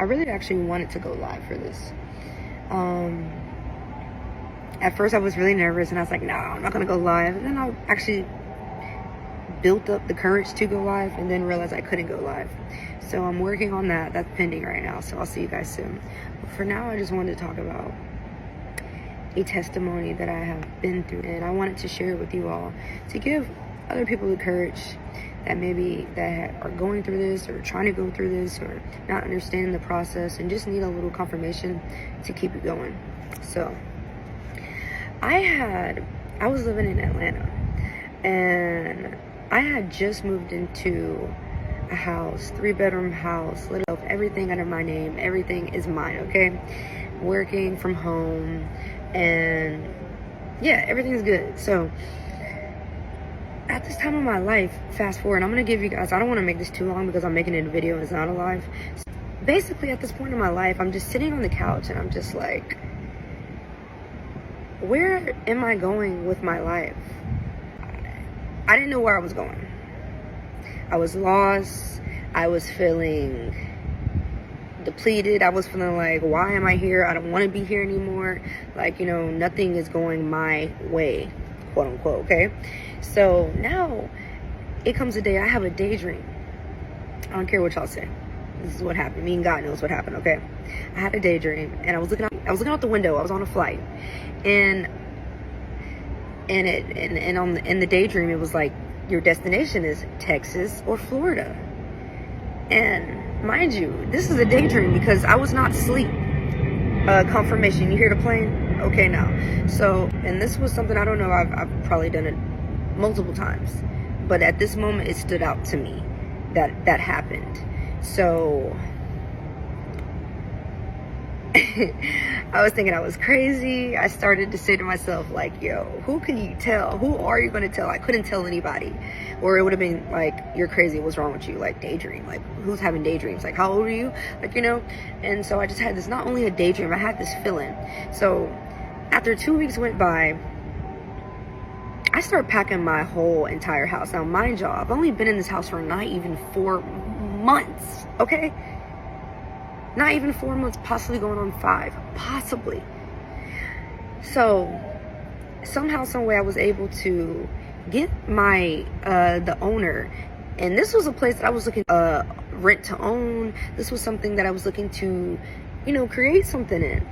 really actually wanted to go live for this. At first I was really nervous and I was like, no, I'm not gonna go live. And then I actually built up the courage to go live and then realized I couldn't go live. So I'm working on that. That's pending right now. So I'll see you guys soon. But for now, I just wanted to talk about a testimony that I have been through, and I wanted to share it with you all to give other people the courage that maybe that are going through this or trying to go through this or not understanding the process and just need a little confirmation to keep it going. So I was living in Atlanta, and I had just moved into a house, 3-bedroom house, little everything under my name. Everything is mine, okay? Working from home, and yeah, everything's good. So at this time of my life, fast forward, I'm gonna give you guys, I don't want to make this too long because I'm making it a video and it's not a live. So basically, at this point in my life, I'm just sitting on the couch and I'm just like, where am I going with my life? I didn't know where I was going. I was lost. I was feeling depleted. I was feeling like, why am I here? I don't want to be here anymore. Like, you know, nothing is going my way, quote unquote, okay? So now it comes a day, I have a daydream. I don't care what y'all say. This is what happened. Me and God knows what happened, okay? I had a daydream, and I was looking out the window. I was on a flight, and in the daydream, it was like, your destination is Texas or Florida. And mind you, this is a daydream because I was not asleep. Confirmation, you hear the plane? Okay, now. So, and this was something, I don't know, I've probably done it multiple times, but at this moment, it stood out to me that happened. So I was thinking I was crazy. I started to say to myself, like, yo, who can you tell? Who are you going to tell? I couldn't tell anybody. Or it would have been like, you're crazy. What's wrong with you? Like, daydream. Like, who's having daydreams? Like, how old are you? Like, you know? And so I just had this, not only a daydream, I had this feeling. So after 2 weeks went by, I started packing my whole entire house. Now, mind y'all, I've only been in this house for not even 4 months, okay? Not even 4 months, possibly going on 5, possibly. So somehow, some way, I was able to get my the owner, and this was a place that I was looking rent to own. This was something that I was looking to, you know, create something in.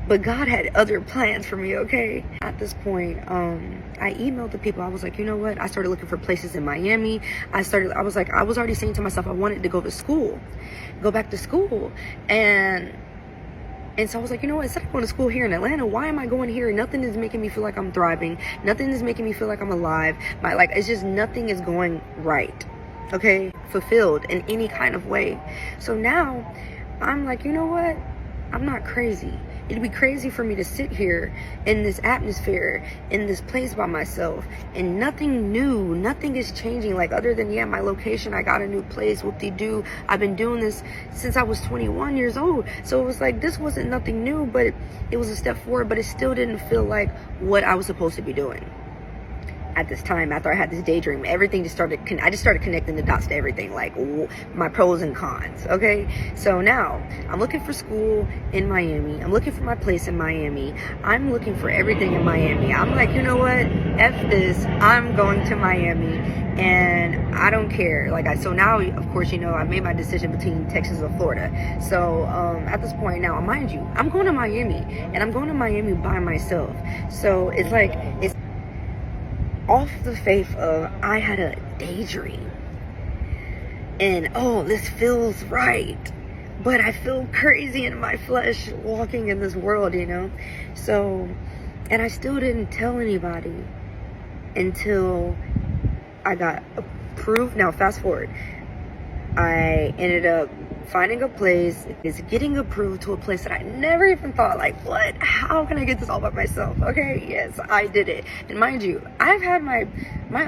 But God had other plans for me, okay? At this point, I emailed the people. I was like, you know what? I started looking for places in Miami. I was already saying to myself, I wanted to go back to school. And so I was like, you know what? Instead of going to school here in Atlanta, why am I going here? Nothing is making me feel like I'm thriving. Nothing is making me feel like I'm alive. It's just nothing is going right, okay? Fulfilled in any kind of way. So now I'm like, you know what? I'm not crazy. It'd be crazy for me to sit here in this atmosphere, in this place by myself, and nothing new, nothing is changing. Like, other than, yeah, my location, I got a new place, whoop-de-doo. I've been doing this since I was 21 years old. So it was like, this wasn't nothing new, but it was a step forward, but it still didn't feel like what I was supposed to be doing. At this time, after I had this daydream, everything just started, I just started connecting the dots to everything, like my pros and cons, okay? So now, I'm looking for school in Miami. I'm looking for my place in Miami. I'm looking for everything in Miami. I'm like, you know what? F this. I'm going to Miami, and I don't care. So now, of course, you know, I made my decision between Texas or Florida. So at this point now, mind you, I'm going to Miami, and I'm going to Miami by myself. So it's like, it's off the faith of, I had a daydream, and oh, this feels right, but I feel crazy in my flesh walking in this world, you know? So, and I still didn't tell anybody until I got approved. Now, fast forward, I ended up finding a place, is getting approved to a place that I never even thought, like, what? How can I get this all by myself? Okay, yes, I did it. And mind you, I've had my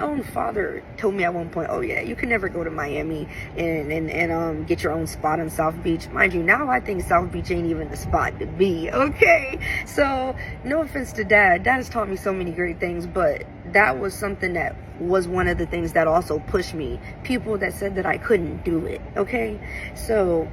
own father told me at one point, oh yeah, you can never go to Miami and get your own spot on South Beach. Mind you, now I think South Beach ain't even the spot to be, okay? So, no offense to Dad. Dad has taught me so many great things, but that was something that was one of the things that also pushed me. People that said that I couldn't do it, okay? So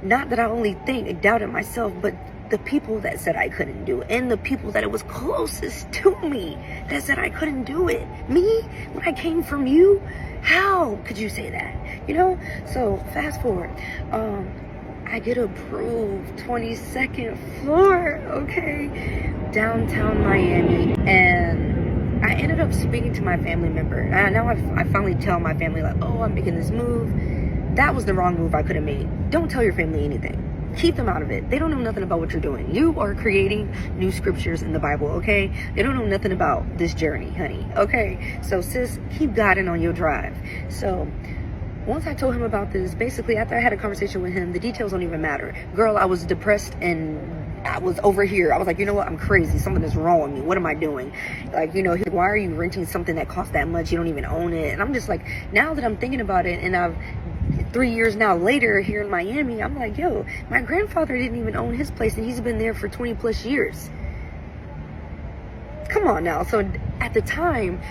Not that I only doubted myself, but the people that said I couldn't do it, and the people that it was closest to me that said I couldn't do it. Me, when I came from you, how could you say that? You know? So fast forward, I get approved, 22nd floor, okay, downtown Miami, and I ended up speaking to my family member. And now I finally tell my family, like, oh, I'm making this move. That was the wrong move I could have made. Don't tell your family anything. Keep them out of it. They don't know nothing about what you're doing. You are creating new scriptures in the Bible, okay? They don't know nothing about this journey, honey, okay? So sis, keep guiding on your drive. So once I told him about this, basically after I had a conversation with him, the details don't even matter. Girl, I was depressed and I was over here. I was like, you know what? I'm crazy. Something is wrong with me. What am I doing? Like, you know, he's like, why are you renting something that costs that much? You don't even own it. And I'm just like, now that I'm thinking about it, and I've 3 years now later here in Miami, I'm like, yo, my grandfather didn't even own his place and he's been there for 20 plus years. Come on now. So at the time,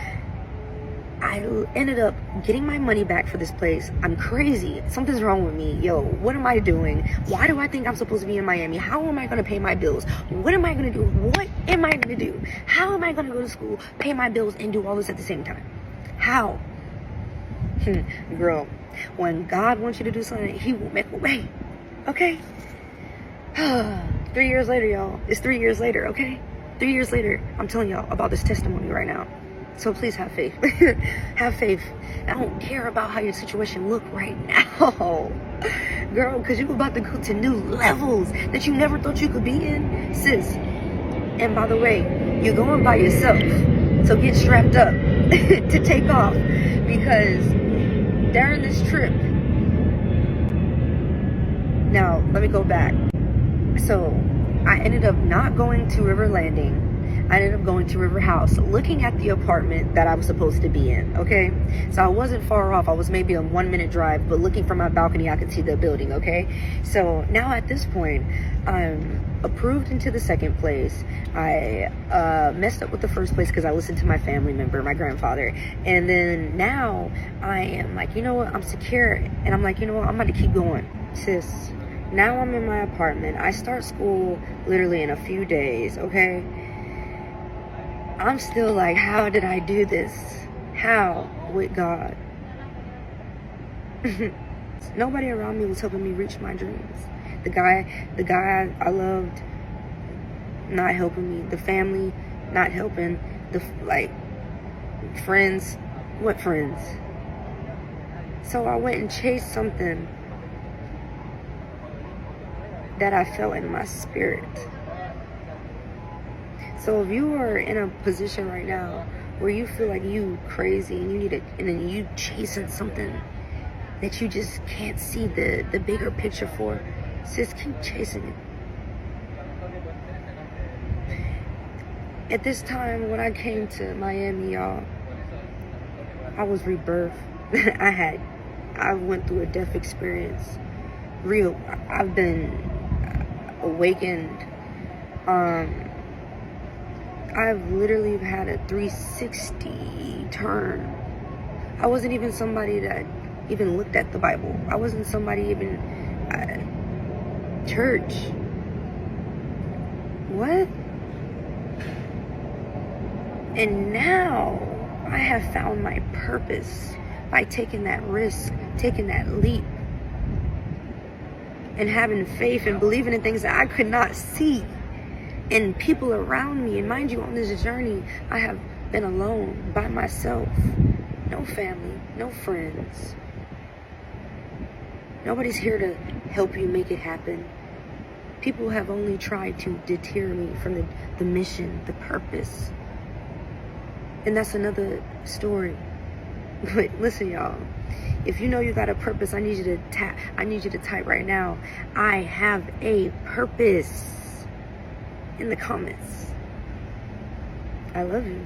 I ended up getting my money back for this place. I'm crazy. Something's wrong with me. Yo, what am I doing? Why do I think I'm supposed to be in Miami? How am I going to pay my bills? What am I going to do? What am I going to do? How am I going to go to school, pay my bills, and do all this at the same time? How? Girl, when God wants you to do something, he will make a way. Okay? 3 years later, y'all. It's 3 years later, okay? 3 years later, I'm telling y'all about this testimony right now. So please have faith. Have faith. I don't care about how your situation look right now. Girl, because you're about to go to new levels that you never thought you could be in. Sis. And by the way, you're going by yourself. So get strapped up to take off. Because during this trip, now let me go back. So I ended up not going to River Landing. I ended up going to River House, looking at the apartment that I was supposed to be in, okay? So I wasn't far off. I was maybe a 1 minute drive, but looking from my balcony, I could see the building, okay? So now at this point, I'm approved into the second place. I messed up with the first place because I listened to my family member, my grandfather. And then now I am like, you know what? I'm secure. And I'm like, you know what? I'm about to keep going, sis. Now I'm in my apartment. I start school literally in a few days, okay? I'm still like, how did I do this? How? With God. Nobody around me was helping me reach my dreams. The guy I loved, not helping me. The family, not helping. The, like, friends, what friends? So I went and chased something that I felt in my spirit. So if you are in a position right now where you feel like you crazy and you need it, and then you chasing something that you just can't see the bigger picture for, sis, keep chasing it. At this time, when I came to Miami, y'all, I was rebirthed. I went through a death experience. Real, I've been awakened. I've literally had a 360 turn. I wasn't even somebody that even looked at the Bible. I wasn't somebody even church. What? And now I have found my purpose by taking that risk, taking that leap, and having faith and believing in things that I could not see. And people around me, and mind you, on this journey, I have been alone, by myself. No family, no friends. Nobody's here to help you make it happen. People have only tried to deter me from the mission, the purpose. And that's another story. But listen, y'all, if you know you got a purpose, I need you to type right now, I have a purpose, in the comments. I love you.